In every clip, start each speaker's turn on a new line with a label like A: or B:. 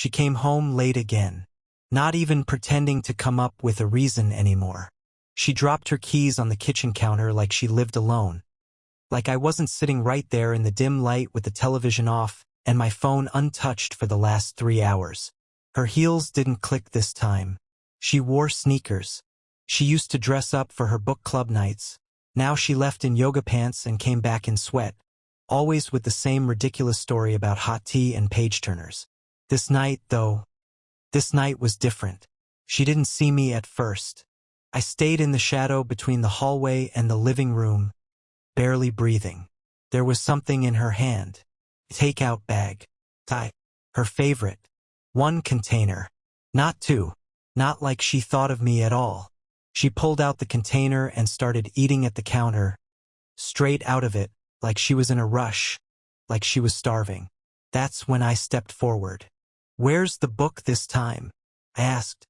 A: She came home late again, not even pretending to come up with a reason anymore. She dropped her keys on the kitchen counter like she lived alone, like I wasn't sitting right there in the dim light with the television off and my phone untouched for the last 3 hours. Her heels didn't click this time. She wore sneakers. She used to dress up for her book club nights. Now she left in yoga pants and came back in sweat, always with the same ridiculous story about hot tea and page-turners. This night, though, this night was different. She didn't see me at first. I stayed in the shadow between the hallway and the living room, barely breathing. There was something in her hand. Take-out bag. Her favorite. 1 container. Not 2. Not like she thought of me at all. She pulled out the container and started eating at the counter, straight out of it, like she was in a rush, like she was starving. That's when I stepped forward. "Where's the book this time?" I asked.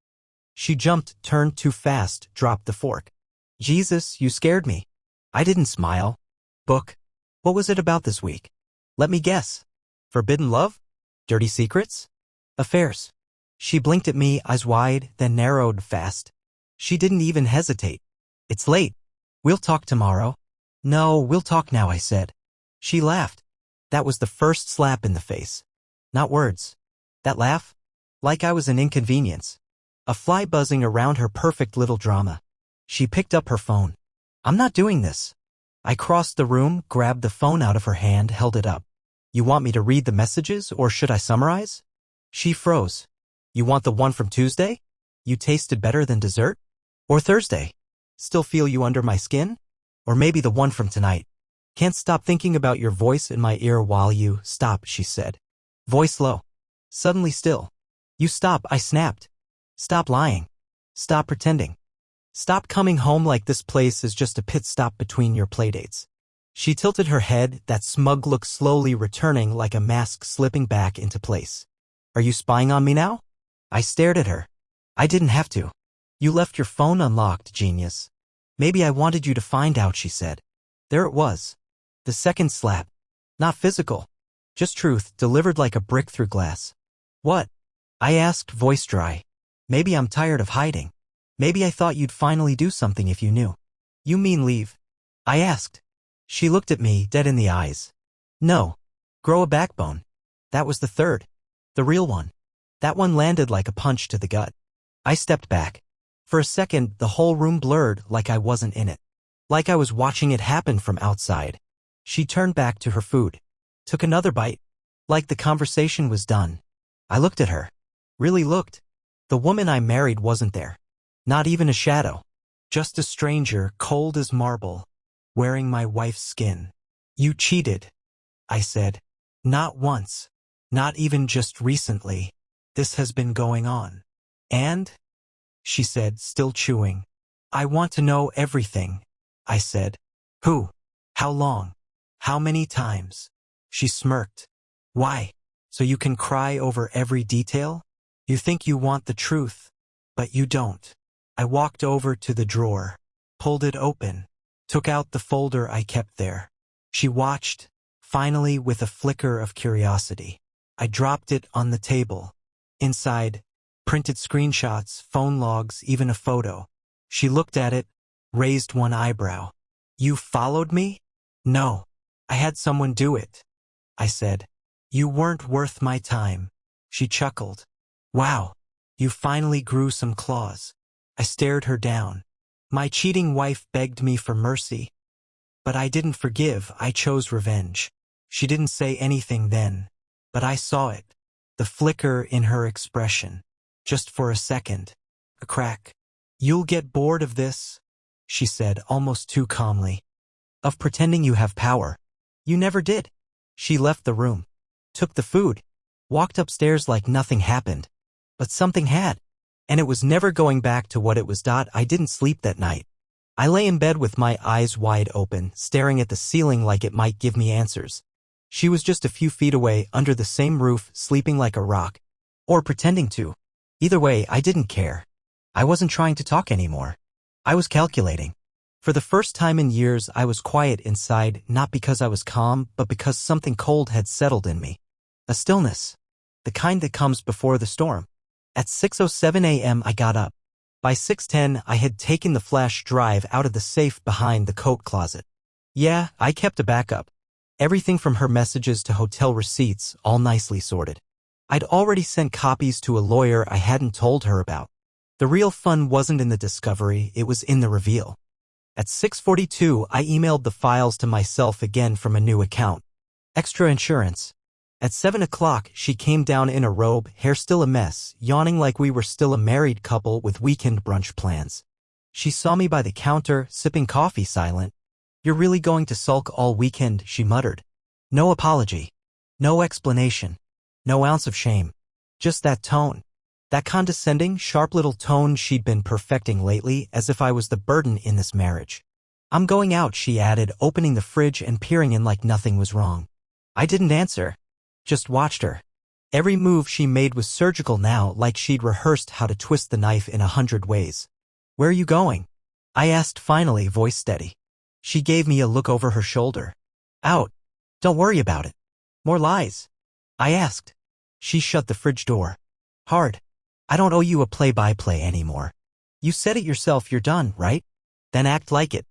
A: She jumped, turned too fast, dropped the fork. "Jesus, you scared me." I didn't smile. "Book? What was it about this week?" "Let me guess. Forbidden love? Dirty secrets? Affairs?" She blinked at me, eyes wide, then narrowed fast. She didn't even hesitate. "It's late. We'll talk tomorrow." "No, we'll talk now," I said. She laughed. That was the first slap in the face. Not words. That laugh? Like I was an inconvenience. A fly buzzing around her perfect little drama. She picked up her phone. "I'm not doing this." I crossed the room, grabbed the phone out of her hand, held it up. "You want me to read the messages, or should I summarize?" She froze. "You want the one from Tuesday? You tasted better than dessert? Or Thursday? Still feel you under my skin? Or maybe the one from tonight? Can't stop thinking about your voice in my ear while you..." "Stop," she said. Voice low. Suddenly still. "You stop," I snapped. "Stop lying. Stop pretending. Stop coming home like this place is just a pit stop between your playdates." She tilted her head, that smug look slowly returning like a mask slipping back into place. "Are you spying on me now?" I stared at her. "I didn't have to. You left your phone unlocked, genius." "Maybe I wanted you to find out," she said. There it was. The second slap. Not physical. Just truth, delivered like a brick through glass. "What?" I asked, voice dry. "Maybe I'm tired of hiding. Maybe I thought you'd finally do something if you knew." "You mean leave?" I asked. She looked at me, dead in the eyes. "No. Grow a backbone." That was the third. The real one. That one landed like a punch to the gut. I stepped back. For a second, the whole room blurred, like I wasn't in it. Like I was watching it happen from outside. She turned back to her food. Took another bite. Like the conversation was done. I looked at her. Really looked. The woman I married wasn't there. Not even a shadow. Just a stranger, cold as marble, wearing my wife's skin. "You cheated," I said. "Not once. Not even just recently. This has been going on." "And?" she said, still chewing. "I want to know everything," I said. "Who? How long? How many times?" She smirked. "Why? So you can cry over every detail? You think you want the truth, but you don't." I walked over to the drawer, pulled it open, took out the folder I kept there. She watched, finally with a flicker of curiosity. I dropped it on the table. Inside, printed screenshots, phone logs, even a photo. She looked at it, raised one eyebrow. "You followed me?" "No. I had someone do it," I said. "You weren't worth my time." She chuckled. "Wow. You finally grew some claws." I stared her down. My cheating wife begged me for mercy. But I didn't forgive, I chose revenge. She didn't say anything then, but I saw it. The flicker in her expression. Just for a second. A crack. "You'll get bored of this," she said, almost too calmly. "Of pretending you have power. You never did." She left the room. Took the food. Walked upstairs like nothing happened. But something had. And it was never going back to what it was. I didn't sleep that night. I lay in bed with my eyes wide open, staring at the ceiling like it might give me answers. She was just a few feet away, under the same roof, sleeping like a rock. Or pretending to. Either way, I didn't care. I wasn't trying to talk anymore. I was calculating. For the first time in years, I was quiet inside, not because I was calm, but because something cold had settled in me. A stillness. the kind that comes before the storm. At 6:07 a.m. I got up. By 6:10 I had taken the flash drive out of the safe behind the coat closet. Yeah, I kept a backup. Everything from her messages to hotel receipts, all nicely sorted. I'd already sent copies to a lawyer I hadn't told her about. The real fun wasn't in the discovery, it was in the reveal. At 6:42 I emailed the files to myself again from a new account. Extra insurance. At 7 o'clock she came down in a robe, hair still a mess, yawning like we were still a married couple with weekend brunch plans. She saw me by the counter, sipping coffee silent. "You're really going to sulk all weekend," she muttered. No apology. No explanation. No ounce of shame. Just that tone. That condescending, sharp little tone she'd been perfecting lately, as if I was the burden in this marriage. "I'm going out," she added, opening the fridge and peering in like nothing was wrong. I didn't answer. Just watched her. Every move she made was surgical now, like she'd rehearsed how to twist the knife in 100 ways. "Where are you going?" I asked finally, voice steady. She gave me a look over her shoulder. "Out. Don't worry about it." "More lies?" I asked. She shut the fridge door. Hard. "I don't owe you a play-by-play anymore. You said it yourself, you're done, right? Then act like it."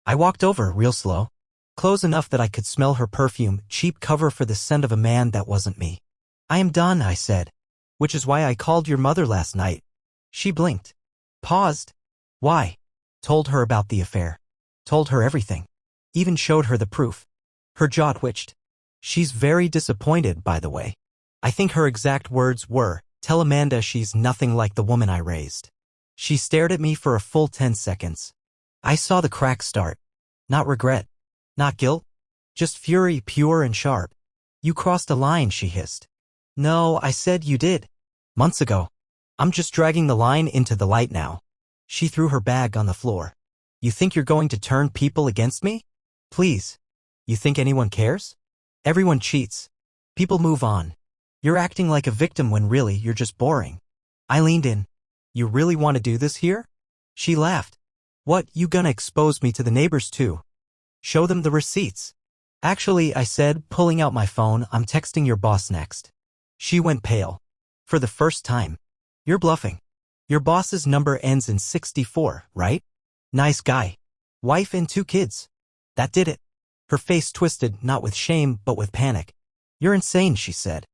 A: I walked over, real slow. Close enough that I could smell her perfume, cheap cover for the scent of a man that wasn't me. "I am done," I said. "Which is why I called your mother last night." She blinked. Paused. "Why?" Told her about the affair. Told her everything. Even showed her the proof. Her jaw twitched. "She's very disappointed, by the way." I think her exact words were, "Tell Amanda she's nothing like the woman I raised." She stared at me for a full 10 seconds. I saw the cracks start. Not regret. Not guilt. Just fury, pure and sharp. "You crossed a line," she hissed. "No, I said you did. Months ago. I'm just dragging the line into the light now." She threw her bag on the floor. "You think you're going to turn people against me? Please. You think anyone cares? Everyone cheats. People move on. You're acting like a victim when really you're just boring." I leaned in. "You really want to do this here?" She laughed. "What, you gonna expose me to the neighbors too? Show them the receipts." "Actually," I said, pulling out my phone, "I'm texting your boss next." She went pale. For the first time. "You're bluffing. Your boss's number ends in 64, right? Nice guy. Wife and 2 kids. That did it." Her face twisted, not with shame, but with panic. "You're insane," she said.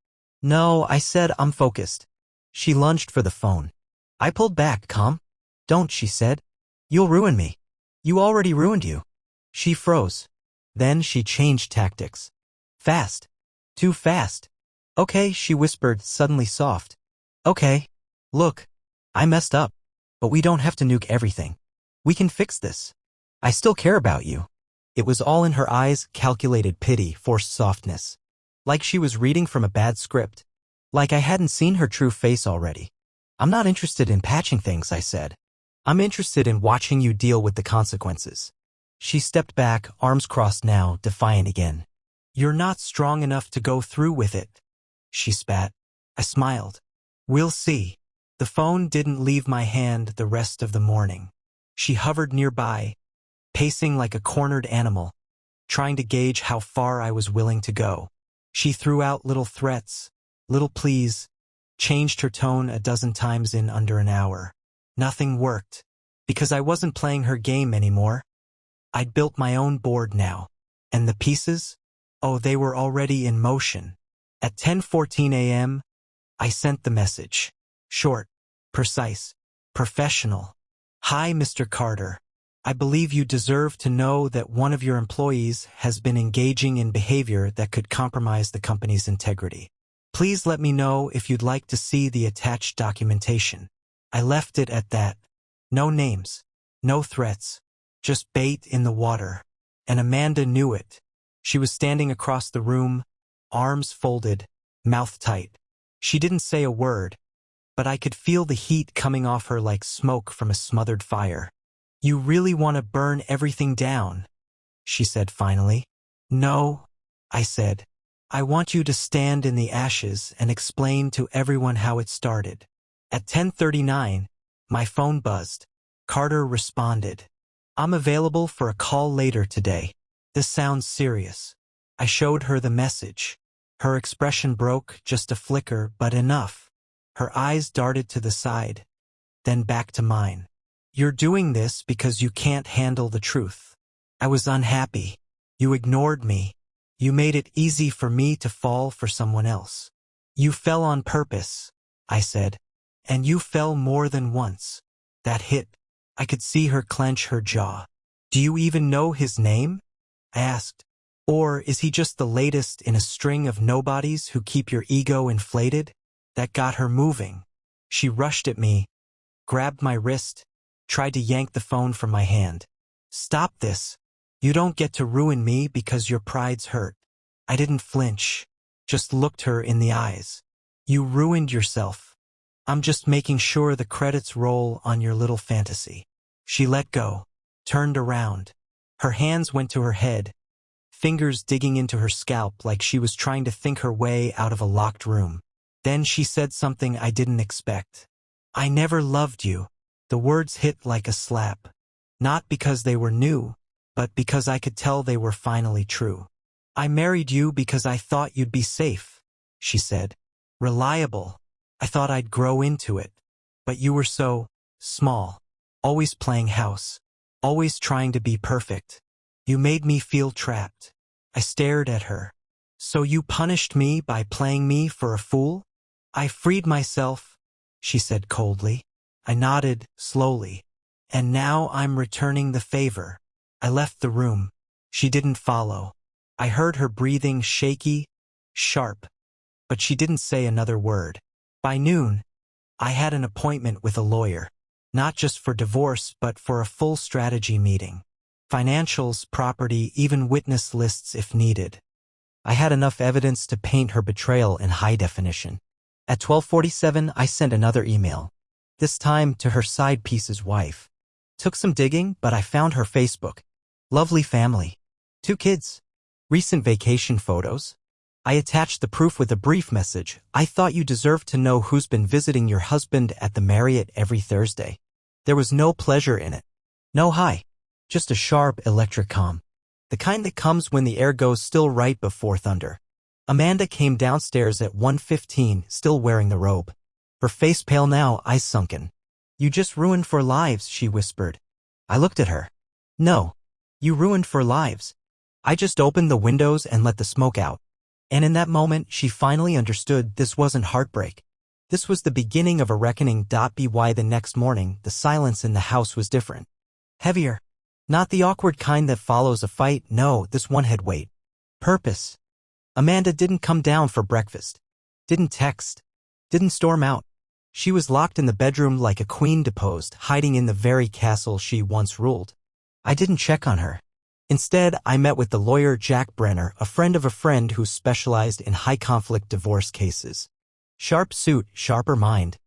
A: "No," I said, "I'm focused." She lunged for the phone. I pulled back, calm. "Don't," she said. "You'll ruin me. You already ruined you." She froze. Then she changed tactics. Fast. Too fast. "Okay," she whispered, suddenly soft. "Okay. Look. I messed up. But we don't have to nuke everything. We can fix this. I still care about you." It was all in her eyes, calculated pity, forced softness. Like she was reading from a bad script. Like I hadn't seen her true face already. "I'm not interested in patching things," I said. "I'm interested in watching you deal with the consequences." She stepped back, arms crossed now, defiant again. "You're not strong enough to go through with it," she spat. I smiled. "We'll see." The phone didn't leave my hand the rest of the morning. She hovered nearby, pacing like a cornered animal, trying to gauge how far I was willing to go. She threw out little threats, little pleas, changed her tone a dozen times in under an hour. Nothing worked, because I wasn't playing her game anymore. I'd built my own board now. And the pieces? Oh, they were already in motion. At 10:14 a.m., I sent the message. Short, precise, professional. "Hi, Mr. Carter. I believe you deserve to know that one of your employees has been engaging in behavior that could compromise the company's integrity. Please let me know if you'd like to see the attached documentation." I left it at that. No names, no threats, just bait in the water. And Amanda knew it. She was standing across the room, arms folded, mouth tight. She didn't say a word, but I could feel the heat coming off her like smoke from a smothered fire. "You really want to burn everything down?" she said finally. "No," I said. "I want you to stand in the ashes and explain to everyone how it started." At 10:39, my phone buzzed. Carter responded. "I'm available for a call later today. This sounds serious." I showed her the message. Her expression broke, just a flicker, but enough. Her eyes darted to the side, then back to mine. You're doing this because you can't handle the truth. I was unhappy. You ignored me. You made it easy for me to fall for someone else. You fell on purpose, I said. And you fell more than once. That hit. I could see her clench her jaw. Do you even know his name? I asked. Or is he just the latest in a string of nobodies who keep your ego inflated? That got her moving. She rushed at me, grabbed my wrist, tried to yank the phone from my hand. Stop this. You don't get to ruin me because your pride's hurt. I didn't flinch, just looked her in the eyes. You ruined yourself. I'm just making sure the credits roll on your little fantasy. She let go, turned around. Her hands went to her head, fingers digging into her scalp like she was trying to think her way out of a locked room. Then she said something I didn't expect. I never loved you. The words hit like a slap. Not because they were new, but because I could tell they were finally true. I married you because I thought you'd be safe, she said. Reliable. I thought I'd grow into it. But you were so small. Always playing house. Always trying to be perfect. You made me feel trapped. I stared at her. So you punished me by playing me for a fool? I freed myself, she said coldly. I nodded slowly. And now I'm returning the favor. I left the room. She didn't follow. I heard her breathing shaky, sharp, but she didn't say another word. By noon, I had an appointment with a lawyer, not just for divorce but for a full strategy meeting. Financials, property, even witness lists if needed. I had enough evidence to paint her betrayal in high definition. At 12:47, I sent another email, this time to her side piece's wife. Took some digging, but I found her Facebook. Lovely family. 2 kids. Recent vacation photos. I attached the proof with a brief message. I thought you deserved to know who's been visiting your husband at the Marriott every Thursday. There was no pleasure in it. No hi. Just a sharp electric calm. The kind that comes when the air goes still right before thunder. Amanda came downstairs at 1:15, still wearing the robe. Her face pale now, eyes sunken. You just ruined 4 lives, she whispered. I looked at her. No. You ruined 4 lives. I just opened the windows and let the smoke out. And in that moment, she finally understood this wasn't heartbreak. This was the beginning of a reckoning. By the next morning, the silence in the house was different. Heavier. Not the awkward kind that follows a fight. No, this one had weight. Purpose. Amanda didn't come down for breakfast. Didn't text. Didn't storm out. She was locked in the bedroom like a queen deposed, hiding in the very castle she once ruled. I didn't check on her. Instead, I met with the lawyer Jack Brenner, a friend of a friend who specialized in high-conflict divorce cases. Sharp suit, sharper mind.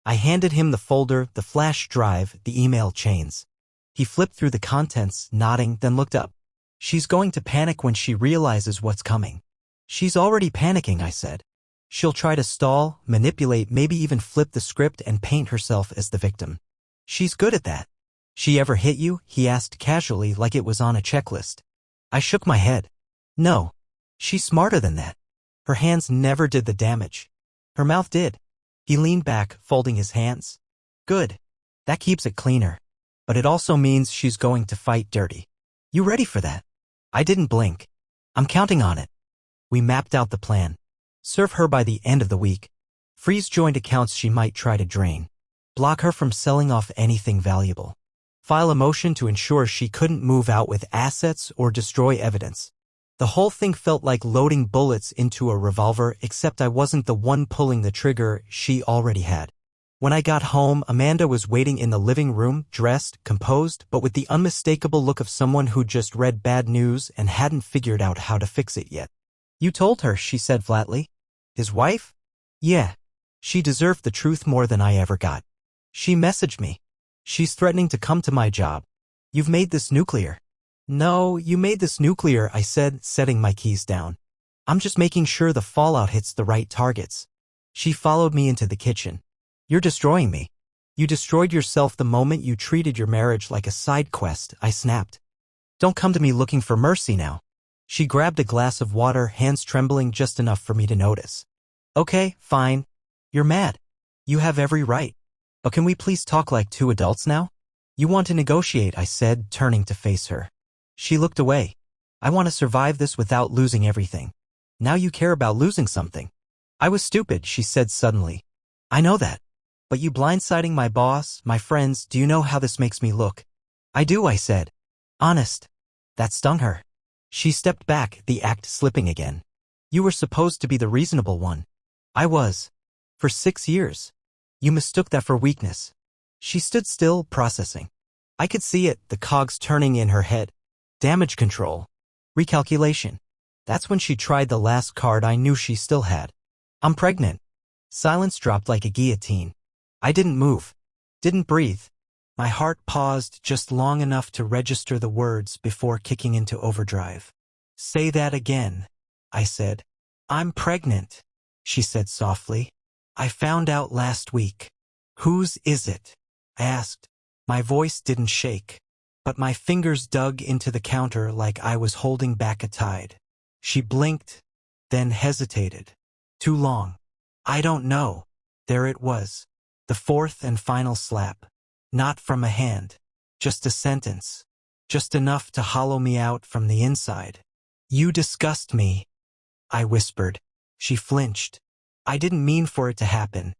A: I handed him the folder, the flash drive, the email chains. He flipped through the contents, nodding, then looked up. She's going to panic when she realizes what's coming. She's already panicking, I said. She'll try to stall, manipulate, maybe even flip the script and paint herself as the victim. She's good at that. She ever hit you? He asked casually like it was on a checklist. I shook my head. No. She's smarter than that. Her hands never did the damage. Her mouth did. He leaned back, folding his hands. Good. That keeps it cleaner. But it also means she's going to fight dirty. You ready for that? I didn't blink. I'm counting on it. We mapped out the plan. Serve her by the end of the week. Freeze joint accounts she might try to drain. Block her from selling off anything valuable. File a motion to ensure she couldn't move out with assets or destroy evidence. The whole thing felt like loading bullets into a revolver, except I wasn't the one pulling the trigger, she already had. When I got home, Amanda was waiting in the living room, dressed, composed, but with the unmistakable look of someone who just read bad news and hadn't figured out how to fix it yet. You told her, she said flatly. His wife? Yeah. She deserved the truth more than I ever got. She messaged me. She's threatening to come to my job. You've made this nuclear. No, you made this nuclear, I said, setting my keys down. I'm just making sure the fallout hits the right targets. She followed me into the kitchen. You're destroying me. You destroyed yourself the moment you treated your marriage like a side quest, I snapped. Don't come to me looking for mercy now. She grabbed a glass of water, hands trembling just enough for me to notice. Okay, fine. You're mad. You have every right. But can we please talk like two adults now? You want to negotiate, I said, turning to face her. She looked away. I want to survive this without losing everything. Now you care about losing something. I was stupid, she said suddenly. I know that. But you blindsiding my boss, my friends, do you know how this makes me look? I do, I said. Honest. That stung her. She stepped back, the act slipping again. You were supposed to be the reasonable one. I was. For 6 years. You mistook that for weakness. She stood still, processing. I could see it, the cogs turning in her head. Damage control. Recalculation. That's when she tried the last card I knew she still had. I'm pregnant. Silence dropped like a guillotine. I didn't move. Didn't breathe. My heart paused just long enough to register the words before kicking into overdrive. Say that again, I said. I'm pregnant, she said softly. I found out last week. Whose is it? I asked. My voice didn't shake, but my fingers dug into the counter like I was holding back a tide. She blinked, then hesitated. Too long. I don't know. There it was. The fourth and final slap. Not from a hand. Just a sentence. Just enough to hollow me out from the inside. You disgust me, I whispered. She flinched. I didn't mean for it to happen.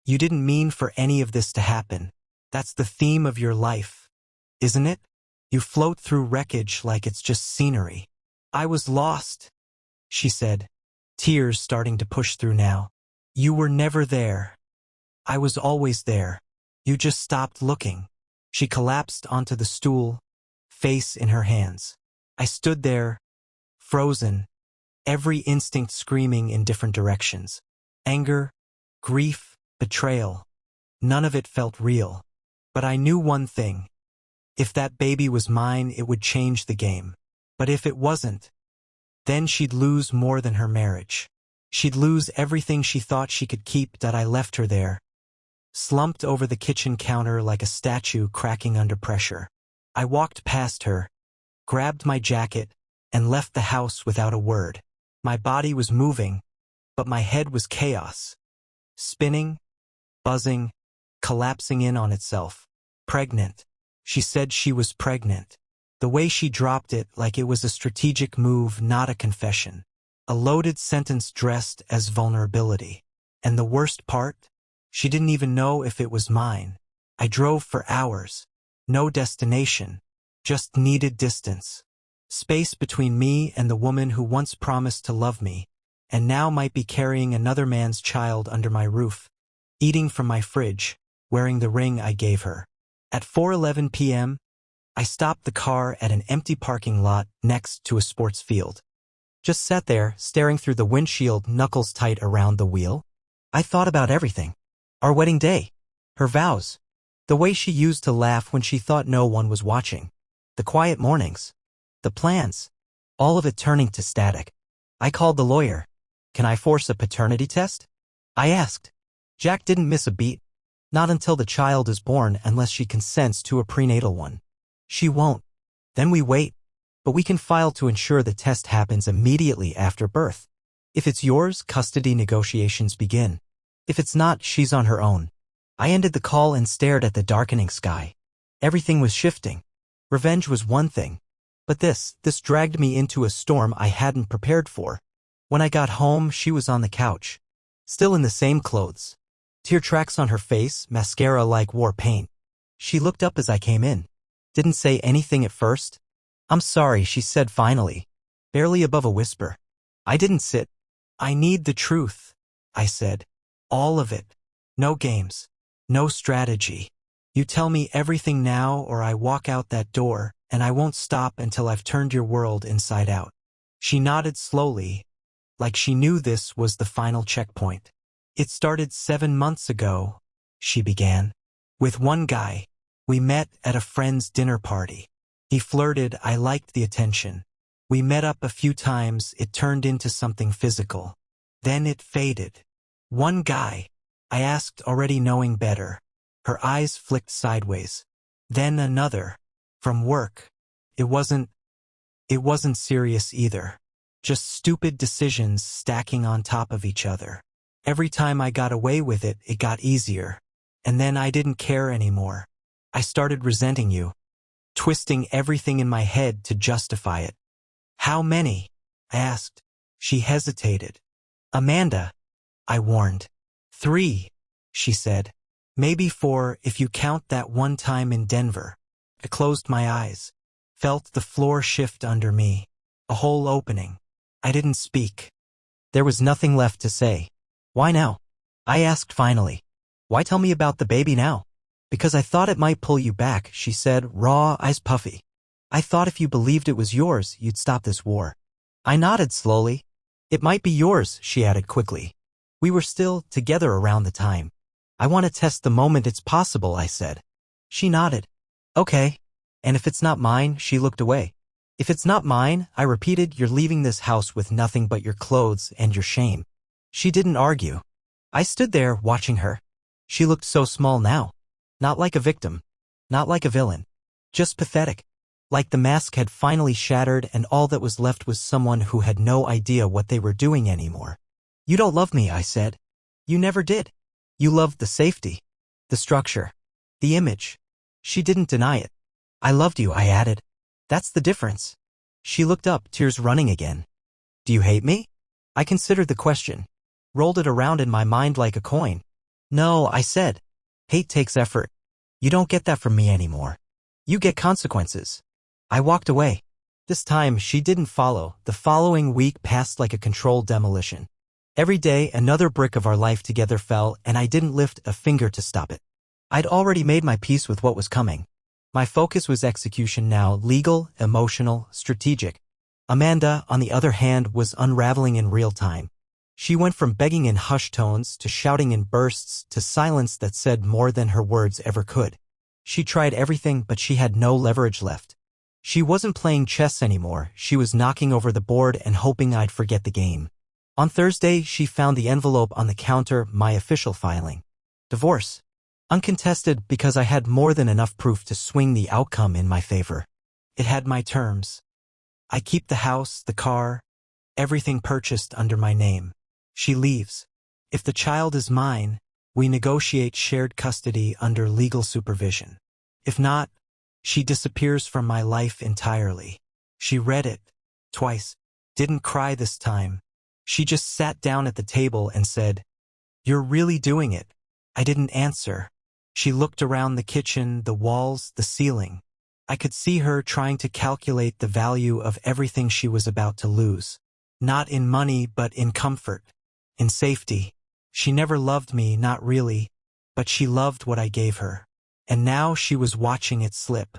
A: You didn't mean for any of this to happen. That's the theme of your life, isn't it? You float through wreckage like it's just scenery. I was lost, she said, tears starting to push through now. You were never there. I was always there. You just stopped looking. She collapsed onto the stool, face in her hands. I stood there, frozen, every instinct screaming in different directions. Anger, grief, betrayal. None of it felt real. But I knew one thing. If that baby was mine, it would change the game. But if it wasn't, then she'd lose more than her marriage. She'd lose everything she thought she could keep that I left her there, slumped over the kitchen counter like a statue cracking under pressure. I walked past her, grabbed my jacket, and left the house without a word. My body was moving, but my head was chaos. Spinning, buzzing, collapsing in on itself. Pregnant. She said she was pregnant. The way she dropped it like it was a strategic move, not a confession. A loaded sentence dressed as vulnerability. And the worst part? She didn't even know if it was mine. I drove for hours. No destination. Just needed distance. Space between me and the woman who once promised to love me, and now might be carrying another man's child under my roof, eating from my fridge, wearing the ring I gave her. At 4:11 p.m., I stopped the car at an empty parking lot next to a sports field. Just sat there, staring through the windshield, knuckles tight around the wheel. I thought about everything. Our wedding day. Her vows. The way she used to laugh when she thought no one was watching. The quiet mornings. The plans. All of it turning to static. I called the lawyer. Can I force a paternity test? I asked. Jack didn't miss a beat. Not until the child is born unless she consents to a prenatal one. She won't. Then we wait. But we can file to ensure the test happens immediately after birth. If it's yours, custody negotiations begin. If it's not, she's on her own. I ended the call and stared at the darkening sky. Everything was shifting. Revenge was one thing. But this dragged me into a storm I hadn't prepared for. When I got home, she was on the couch. Still in the same clothes. Tear tracks on her face, mascara like war paint. She looked up as I came in. Didn't say anything at first. I'm sorry, she said finally, barely above a whisper. I didn't sit. I need the truth, I said. All of it. No games. No strategy. You tell me everything now or I walk out that door, and I won't stop until I've turned your world inside out. She nodded slowly, like she knew this was the final checkpoint. It started 7 months ago, she began. With one guy. We met at a friend's dinner party. He flirted, I liked the attention. We met up a few times, it turned into something physical. Then it faded. One guy. I asked, already knowing better. Her eyes flicked sideways. Then another. From work. It wasn't It wasn't serious either. Just stupid decisions stacking on top of each other. Every time I got away with it, it got easier. And then I didn't care anymore. I started resenting you, twisting everything in my head to justify it. How many? I asked. She hesitated. Amanda, I warned. 3, she said. Maybe 4 if you count that one time in Denver. I closed my eyes, felt the floor shift under me, a hole opening. I didn't speak. There was nothing left to say. Why now? I asked finally. Why tell me about the baby now? Because I thought it might pull you back, she said, raw, eyes puffy. I thought if you believed it was yours, you'd stop this war. I nodded slowly. It might be yours, she added quickly. We were still together around the time. I want to test the moment it's possible, I said. She nodded. Okay. And if it's not mine, she looked away. If it's not mine, I repeated, you're leaving this house with nothing but your clothes and your shame. She didn't argue. I stood there watching her. She looked so small now. Not like a victim. Not like a villain. Just pathetic. Like the mask had finally shattered and all that was left was someone who had no idea what they were doing anymore. You don't love me, I said. You never did. You loved the safety, the structure, the image. She didn't deny it. I loved you, I added. That's the difference. She looked up, tears running again. Do you hate me? I considered the question, rolled it around in my mind like a coin. No, I said. Hate takes effort. You don't get that from me anymore. You get consequences. I walked away. This time, she didn't follow. The following week passed like a controlled demolition. Every day, another brick of our life together fell, and I didn't lift a finger to stop it. I'd already made my peace with what was coming. My focus was execution now, legal, emotional, strategic. Amanda, on the other hand, was unraveling in real time. She went from begging in hushed tones to shouting in bursts to silence that said more than her words ever could. She tried everything, but she had no leverage left. She wasn't playing chess anymore. She was knocking over the board and hoping I'd forget the game. On Thursday, she found the envelope on the counter, my official filing. Divorce. Uncontested because I had more than enough proof to swing the outcome in my favor. It had my terms. I keep the house, the car, everything purchased under my name. She leaves. If the child is mine, we negotiate shared custody under legal supervision. If not, she disappears from my life entirely. She read it. Twice. Didn't cry this time. She just sat down at the table and said, "You're really doing it." I didn't answer. She looked around the kitchen, the walls, the ceiling. I could see her trying to calculate the value of everything she was about to lose. Not in money, but in comfort, in safety. She never loved me, not really, but she loved what I gave her. And now she was watching it slip.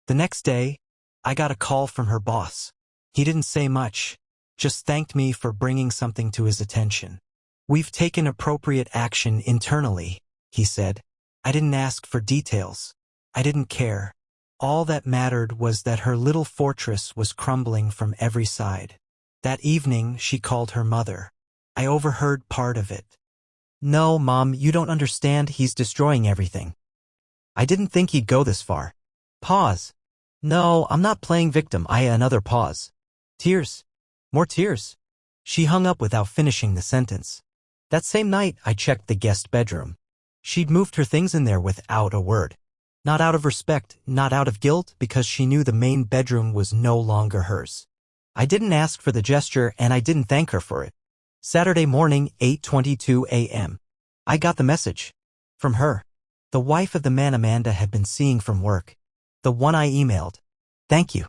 A: The next day, I got a call from her boss. He didn't say much, just thanked me for bringing something to his attention. "We've taken appropriate action internally," he said. I didn't ask for details. I didn't care. All that mattered was that her little fortress was crumbling from every side. That evening, she called her mother. I overheard part of it. "No, Mom, you don't understand. He's destroying everything." I didn't think he'd go this far. Pause. "No, I'm not playing victim." Another pause. Tears. More tears. She hung up without finishing the sentence. That same night, I checked the guest bedroom. She'd moved her things in there without a word. Not out of respect, not out of guilt, because she knew the main bedroom was no longer hers. I didn't ask for the gesture, and I didn't thank her for it. Saturday morning, 8:22 a.m. I got the message. From her. The wife of the man Amanda had been seeing from work. The one I emailed. "Thank you."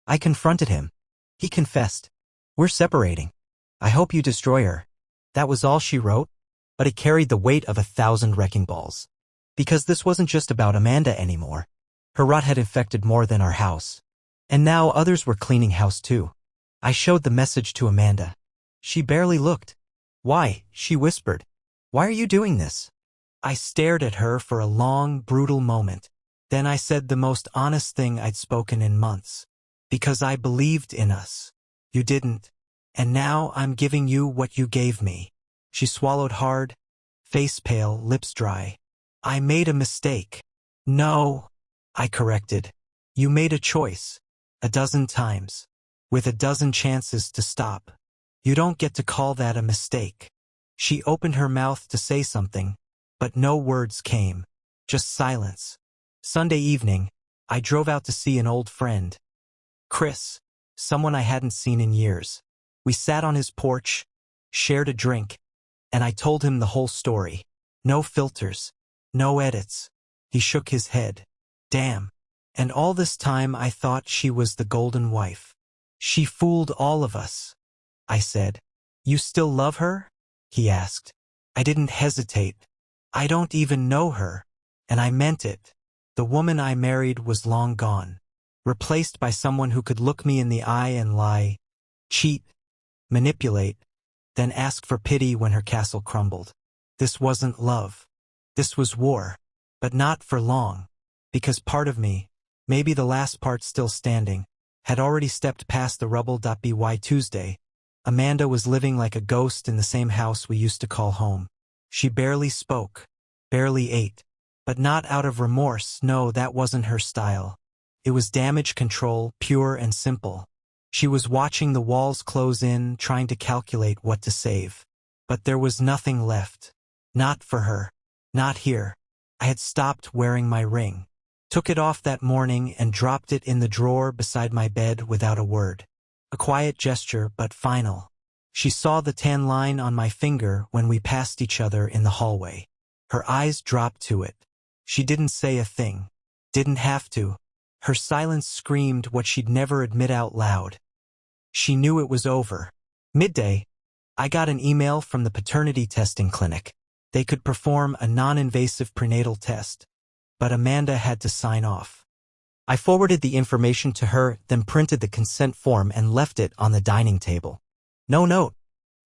A: I confronted him. He confessed. "We're separating. I hope you destroy her." That was all she wrote, but it carried the weight of 1,000 wrecking balls. Because this wasn't just about Amanda anymore. Her rot had infected more than our house. And now others were cleaning house too. I showed the message to Amanda. She barely looked. "Why?" she whispered. "Why are you doing this?" I stared at her for a long, brutal moment. Then I said the most honest thing I'd spoken in months. "Because I believed in us. You didn't. And now I'm giving you what you gave me." She swallowed hard, face pale, lips dry. "I made a mistake." "No," I corrected. "You made a choice. 12 times. with a dozen chances to stop. You don't get to call that a mistake. She opened her mouth to say something, but no words came, just silence. Sunday evening, I drove out to see an old friend, Chris, someone I hadn't seen in years. We sat on his porch, shared a drink, and I told him the whole story. No filters, no edits. He shook his head. Damn. And all this time I thought she was the golden wife. She fooled all of us. I said. You still love her? He asked. I didn't hesitate. I don't even know her. And I meant it. The woman I married was long gone, replaced by someone who could look me in the eye and lie, cheat, manipulate, then ask for pity when her castle crumbled. This wasn't love. This was war. But not for long. Because part of me, maybe the last part still standing, had already stepped past the rubble. By Tuesday, Amanda was living like a ghost in the same house we used to call home. She barely spoke, barely ate. But not out of remorse. No, that wasn't her style. It was damage control, pure and simple. She was watching the walls close in, trying to calculate what to save. But there was nothing left. Not for her. Not here. I had stopped wearing my ring. Took it off that morning and dropped it in the drawer beside my bed without a word. A quiet gesture, but final. She saw the tan line on my finger when we passed each other in the hallway. Her eyes dropped to it. She didn't say a thing. Didn't have to. Her silence screamed what she'd never admit out loud. She knew it was over. Midday, I got an email from the paternity testing clinic. They could perform a non-invasive prenatal test, but Amanda had to sign off. I forwarded the information to her, then printed the consent form and left it on the dining table. No note,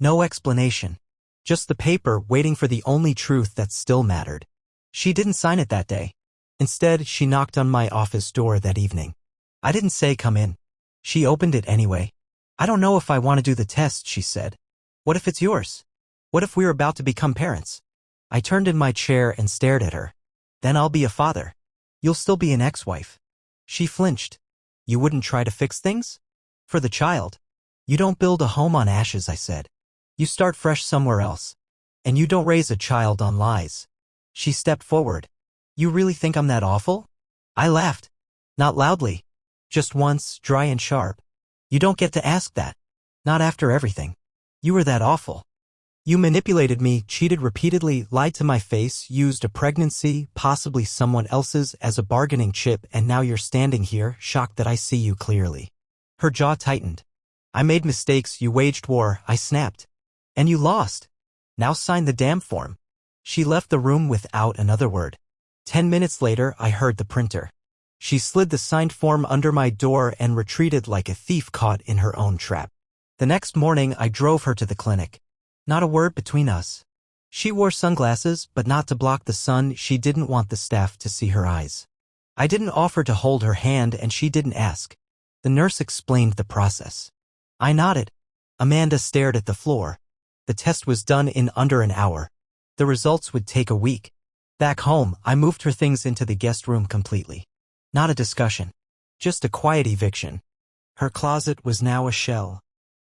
A: no explanation. Just the paper waiting for the only truth that still mattered. She didn't sign it that day. Instead, she knocked on my office door that evening. I didn't say come in. She opened it anyway. I don't know if I want to do the test, she said. What if it's yours? What if we're about to become parents? I turned in my chair and stared at her. Then I'll be a father. You'll still be an ex-wife. She flinched. You wouldn't try to fix things? For the child. You don't build a home on ashes, I said. You start fresh somewhere else. And you don't raise a child on lies. She stepped forward. You really think I'm that awful? I laughed. Not loudly. Just once, dry and sharp. You don't get to ask that. Not after everything. You were that awful. You manipulated me, cheated repeatedly, lied to my face, used a pregnancy, possibly someone else's, as a bargaining chip, and now you're standing here, shocked that I see you clearly. Her jaw tightened. I made mistakes, you waged war, I snapped. And you lost. Now sign the damn form. She left the room without another word. 10 minutes later, I heard the printer. She slid the signed form under my door and retreated like a thief caught in her own trap. The next morning, I drove her to the clinic. Not a word between us. She wore sunglasses, but not to block the sun. She didn't want the staff to see her eyes. I didn't offer to hold her hand, and she didn't ask. The nurse explained the process. I nodded. Amanda stared at the floor. The test was done in under an hour. The results would take a week. Back home, I moved her things into the guest room completely. Not a discussion. Just a quiet eviction. Her closet was now a shell,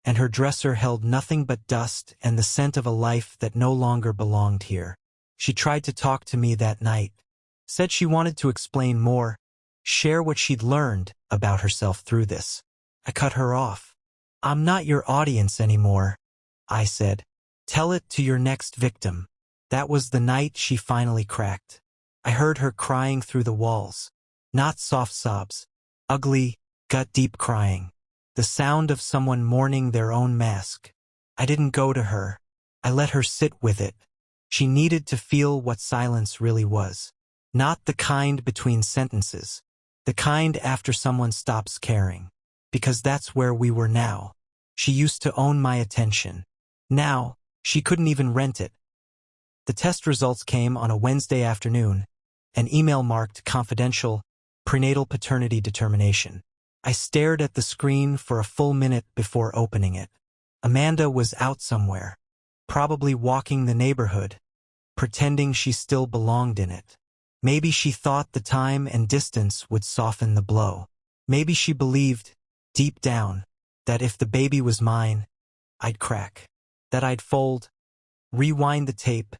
A: and her dresser held nothing but dust and the scent of a life that no longer belonged here. She tried to talk to me that night. Said she wanted to explain more, share what she'd learned about herself through this. I cut her off. I'm not your audience anymore, I said. Tell it to your next victim. That was the night she finally cracked. I heard her crying through the walls. Not soft sobs. Ugly, gut-deep crying. The sound of someone mourning their own mask. I didn't go to her. I let her sit with it. She needed to feel what silence really was. Not the kind between sentences. The kind after someone stops caring. Because that's where we were now. She used to own my attention. Now, she couldn't even rent it. The test results came on a Wednesday afternoon. An email marked confidential, prenatal paternity determination. I stared at the screen for a full minute before opening it. Amanda was out somewhere, probably walking the neighborhood, pretending she still belonged in it. Maybe she thought the time and distance would soften the blow. Maybe she believed, deep down, That if the baby was mine, I'd crack. That I'd fold, rewind the tape,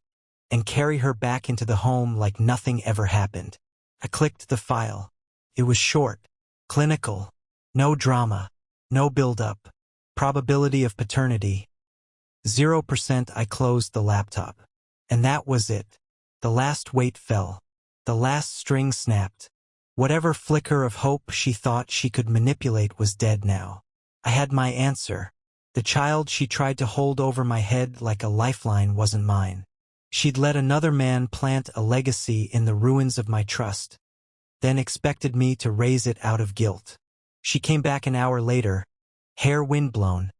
A: and carry her back into the home like nothing ever happened. I clicked the file. It was short, clinical, no drama, no build-up. Probability of paternity, 0%. I closed the laptop. And that was it. The last weight fell. The last string snapped. Whatever flicker of hope she thought she could manipulate was dead now. I had my answer. The child she tried to hold over my head like a lifeline wasn't mine. She'd let another man plant a legacy in the ruins of my trust, then expected me to raise it out of guilt. She came back an hour later, hair windblown,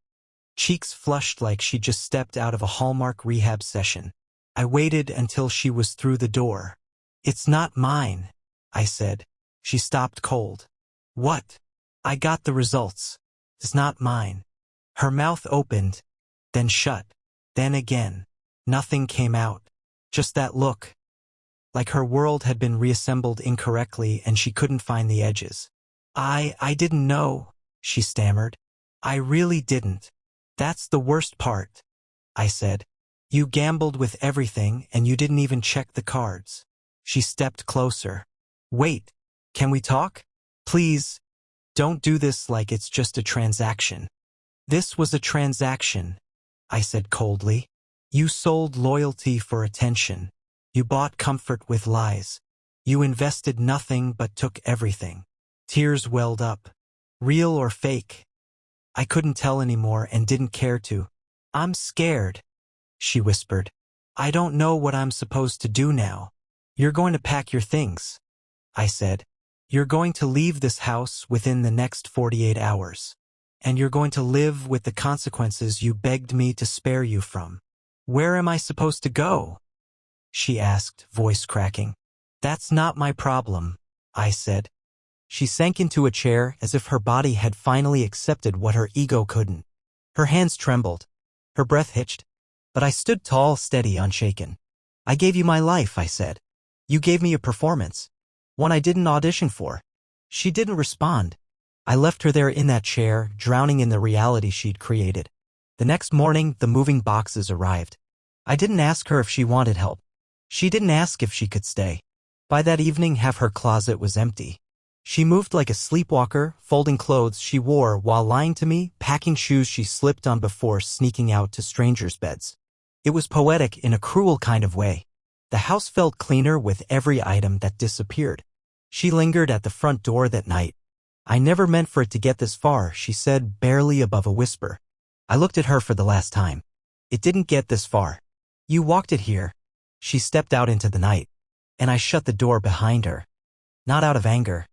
A: cheeks flushed like she'd just stepped out of a Hallmark rehab session. I waited until she was through the door. "It's not mine," I said. She stopped cold. "What?" "I got the results. It's not mine." Her mouth opened, then shut, then again. Nothing came out. Just that look. Like her world had been reassembled incorrectly and she couldn't find the edges. I didn't know," she stammered. "I really didn't. That's the worst part," I said. "You gambled with everything and you didn't even check the cards." She stepped closer. "Wait, can we talk? Please, don't do this like it's just a transaction." "This was a transaction," I said coldly. "You sold loyalty for attention. You bought comfort with lies. You invested nothing but took everything." Tears welled up. Real or fake? I couldn't tell anymore and didn't care to. "I'm scared," she whispered. "I don't know what I'm supposed to do now." "You're going to pack your things," I said. "You're going to leave this house within the next 48 hours. And you're going to live with the consequences you begged me to spare you from." "Where am I supposed to go?" she asked, voice cracking. "That's not my problem," I said. She sank into a chair as if her body had finally accepted what her ego couldn't. Her hands trembled. Her breath hitched. But I stood tall, steady, unshaken. "I gave you my life," I said. "You gave me a performance. One I didn't audition for." She didn't respond. I left her there in that chair, drowning in the reality she'd created. The next morning, the moving boxes arrived. I didn't ask her if she wanted help. She didn't ask if she could stay. By that evening, half her closet was empty. She moved like a sleepwalker, folding clothes she wore while lying to me, packing shoes she slipped on before sneaking out to strangers' beds. It was poetic in a cruel kind of way. The house felt cleaner with every item that disappeared. She lingered at the front door that night. "I never meant for it to get this far," she said, barely above a whisper. I looked at her for the last time. "It didn't get this far. You walked it here." She stepped out into the night, and I shut the door behind her. Not out of anger.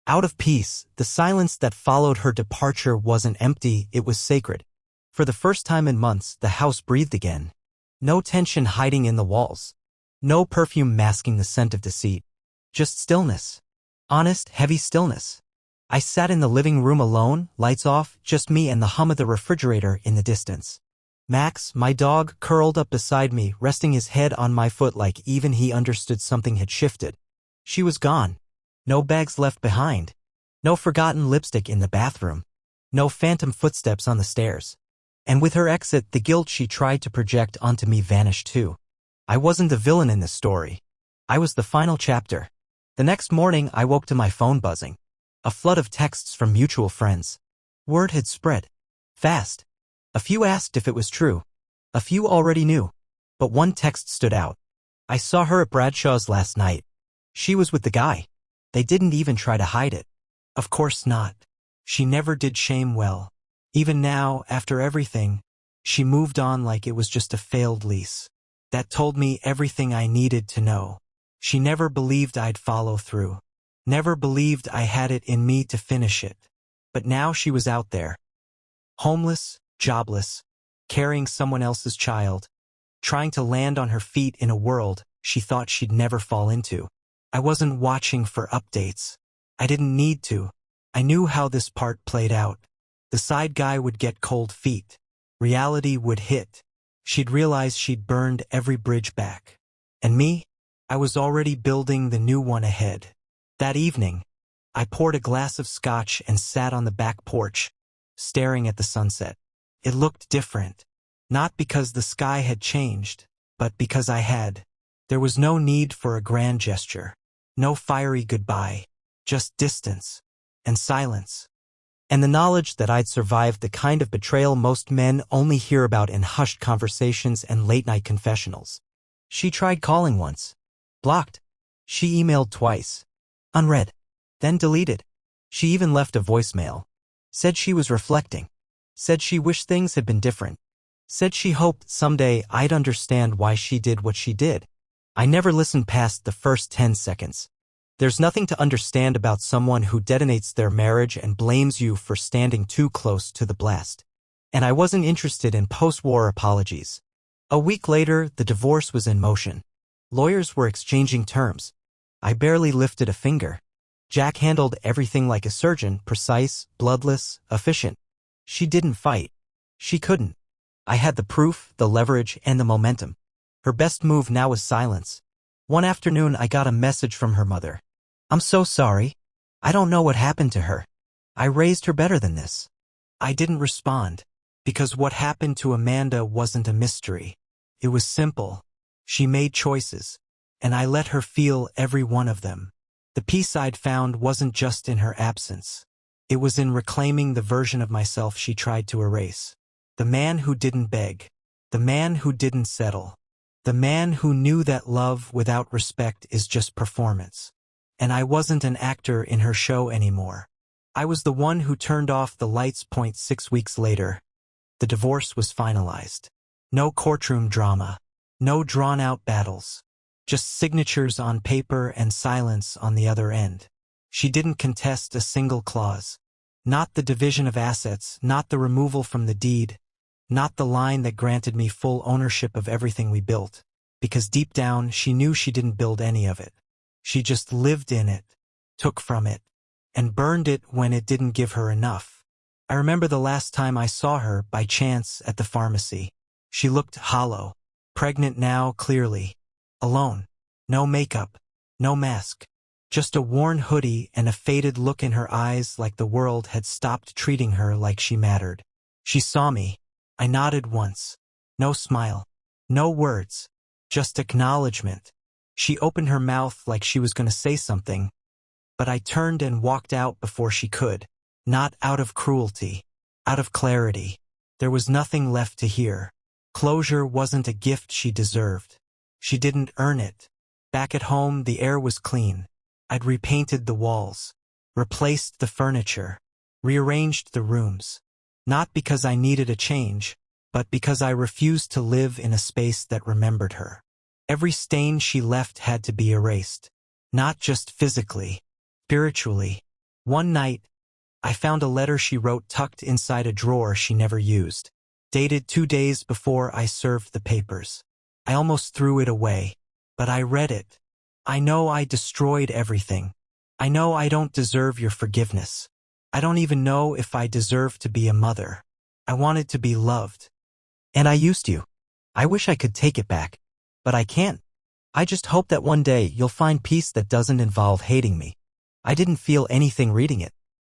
A: Out of peace. The silence that followed her departure wasn't empty, it was sacred. For the first time in months, the house breathed again. No tension hiding in the walls. No perfume masking the scent of deceit. Just stillness. Honest, heavy stillness. I sat in the living room alone, lights off, just me and the hum of the refrigerator in the distance. Max, my dog, curled up beside me, resting his head on my foot like even he understood something had shifted. She was gone. No bags left behind. No forgotten lipstick in the bathroom. No phantom footsteps on the stairs. And with her exit, the guilt she tried to project onto me vanished too. I wasn't the villain in this story. I was the final chapter. The next morning, I woke to my phone buzzing. A flood of texts from mutual friends. Word had spread. Fast. A few asked if it was true. A few already knew. But one text stood out. "I saw her at Bradshaw's last night. She was with the guy." They didn't even try to hide it. Of course not. She never did shame well. Even now, after everything, she moved on like it was just a failed lease. That told me everything I needed to know. She never believed I'd follow through. Never believed I had it in me to finish it. But now she was out there. Homeless, jobless, carrying someone else's child, trying to land on her feet in a world she thought she'd never fall into. I wasn't watching for updates. I didn't need to. I knew how this part played out. The side guy would get cold feet. Reality would hit. She'd realize she'd burned every bridge back. And me? I was already building the new one ahead. That evening, I poured a glass of scotch and sat on the back porch, staring at the sunset. It looked different. Not because the sky had changed, but because I had. There was no need for a grand gesture. No fiery goodbye. Just distance. And silence. And the knowledge that I'd survived the kind of betrayal most men only hear about in hushed conversations and late-night confessionals. She tried calling once. Blocked. She emailed twice. Unread. Then deleted. She even left a voicemail. Said she was reflecting. Said she wished things had been different. Said she hoped someday I'd understand why she did what she did. I never listened past the first 10 seconds. There's nothing to understand about someone who detonates their marriage and blames you for standing too close to the blast. And I wasn't interested in post-war apologies. A week later, the divorce was in motion. Lawyers were exchanging terms. I barely lifted a finger. Jack handled everything like a surgeon, precise, bloodless, efficient. She didn't fight. She couldn't. I had the proof, the leverage, and the momentum. Her best move now was silence. One afternoon, I got a message from her mother. I'm so sorry. I don't know what happened to her. I raised her better than this. I didn't respond, because what happened to Amanda wasn't a mystery. It was simple. She made choices, and I let her feel every one of them. The peace I'd found wasn't just in her absence. It was in reclaiming the version of myself she tried to erase. The man who didn't beg. The man who didn't settle. The man who knew that love without respect is just performance. And I wasn't an actor in her show anymore. I was the one who turned off the lights. 6 weeks later, the divorce was finalized. No courtroom drama. No drawn-out battles. Just signatures on paper and silence on the other end. She didn't contest a single clause. Not the division of assets, not the removal from the deed, not the line that granted me full ownership of everything we built. Because deep down, she knew she didn't build any of it. She just lived in it, took from it, and burned it when it didn't give her enough. I remember the last time I saw her, by chance, at the pharmacy. She looked hollow, pregnant now, clearly. Alone. No makeup, no mask. Just a worn hoodie and a faded look in her eyes, like the world had stopped treating her like she mattered. She saw me. I nodded once. No smile. No words. Just acknowledgement. She opened her mouth like she was going to say something, but I turned and walked out before she could. Not out of cruelty. Out of clarity. There was nothing left to hear. Closure wasn't a gift she deserved. She didn't earn it. Back at home, the air was clean. I'd repainted the walls, replaced the furniture, rearranged the rooms. Not because I needed a change, but because I refused to live in a space that remembered her. Every stain she left had to be erased. Not just physically, spiritually. One night, I found a letter she wrote tucked inside a drawer she never used. Dated 2 days before I served the papers. I almost threw it away, but I read it. I know I destroyed everything. I know I don't deserve your forgiveness. I don't even know if I deserve to be a mother. I wanted to be loved. And I used you. I wish I could take it back. But I can't. I just hope that one day you'll find peace that doesn't involve hating me. I didn't feel anything reading it.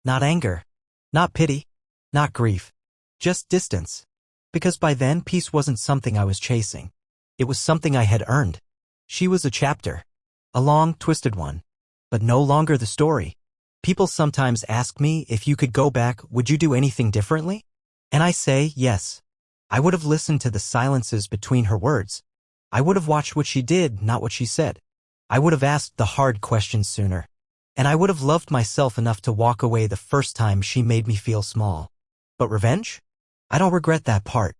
A: Not anger. Not pity. Not grief. Just distance. Because by then, peace wasn't something I was chasing. It was something I had earned. She was a chapter. A long, twisted one. But no longer the story. People sometimes ask me, if you could go back, would you do anything differently? And I say, yes. I would have listened to the silences between her words. I would have watched what she did, not what she said. I would have asked the hard questions sooner. And I would have loved myself enough to walk away the first time she made me feel small. But revenge? I don't regret that part.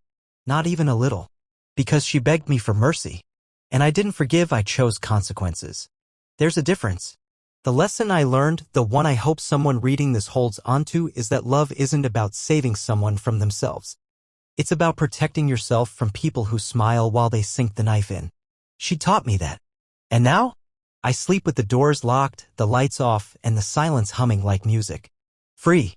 A: Not even a little. Because she begged me for mercy. And I didn't forgive, I chose consequences. There's a difference. The lesson I learned, the one I hope someone reading this holds onto, is that love isn't about saving someone from themselves. It's about protecting yourself from people who smile while they sink the knife in. She taught me that. And now, I sleep with the doors locked, the lights off, and the silence humming like music. Free.